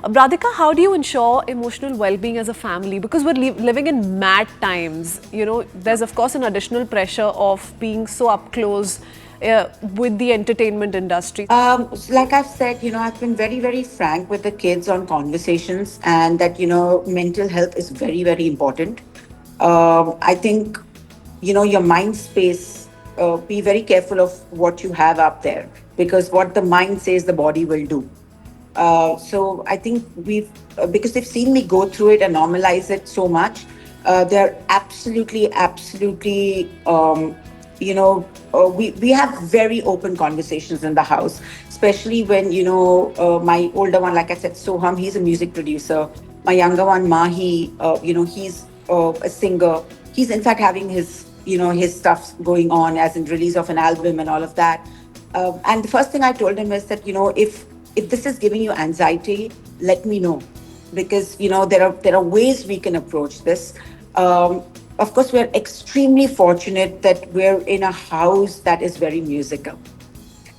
Radhika, how do you ensure emotional well-being as a family? Because we're living in mad times. There's of course an additional pressure of being so up close with the entertainment industry. Like I've said, I've been very, very frank with the kids on conversations, and that, mental health is very, very important. I think, your mind space, be very careful of what you have up there, because what the mind says, the body will do. So I think because they've seen me go through it and normalize it so much, they're absolutely, absolutely, we have very open conversations in the house, especially when, my older one, like I said, Soham, he's a music producer. My younger one, Mahi, he's a singer. He's in fact having his stuff going on, as in release of an album and all of that. And the first thing I told him is that, if this is giving you anxiety, let me know, because there are ways we can approach this. Of course, we're extremely fortunate that we're in a house that is very musical.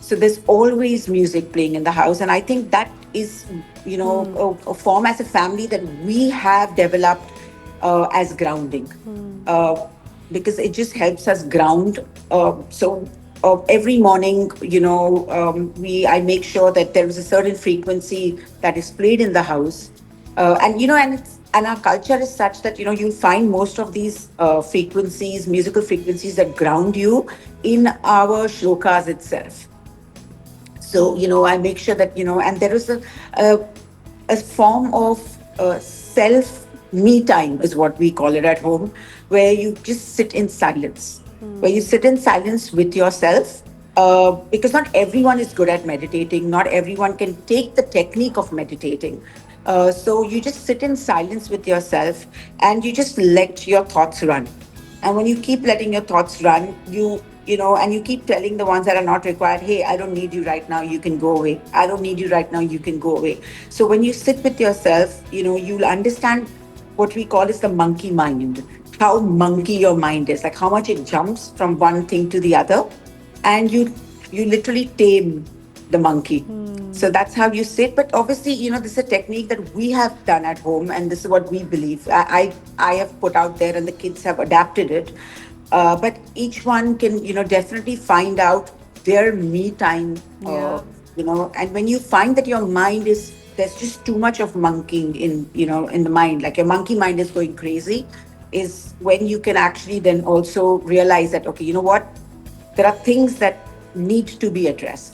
So there's always music playing in the house, and I think that is, a form as a family that we have developed as grounding, uh, because it just helps us ground. So every morning, we I make sure that there is a certain frequency that is played in the house, and our culture is such that you'll find most of these frequencies, musical frequencies, that ground you in our shlokas itself. So I make sure that and there is a, a form of self me time, is what we call it at home, where you just sit in silence, where you sit in silence with yourself. Because not everyone is good at meditating, not everyone can take the technique of meditating. So you just sit in silence with yourself, and you just let your thoughts run. And when you keep letting your thoughts run, and you keep telling the ones that are not required, hey, I don't need you right now, you can go away. I don't need you right now, you can go away. So when you sit with yourself, you'll understand what we call is the monkey mind. How monkey your mind is, like how much it jumps from one thing to the other, and you literally tame the monkey. So that's how you sit. But obviously, this is a technique that we have done at home, and this is what we believe. I have put out there, and the kids have adapted it. But each one can, definitely find out their me time. Yeah. And when you find that your mind is there's just too much of monkeying in the mind, like your monkey mind is going crazy, is when you can actually then also realize that, okay, you know what, there are things that need to be addressed.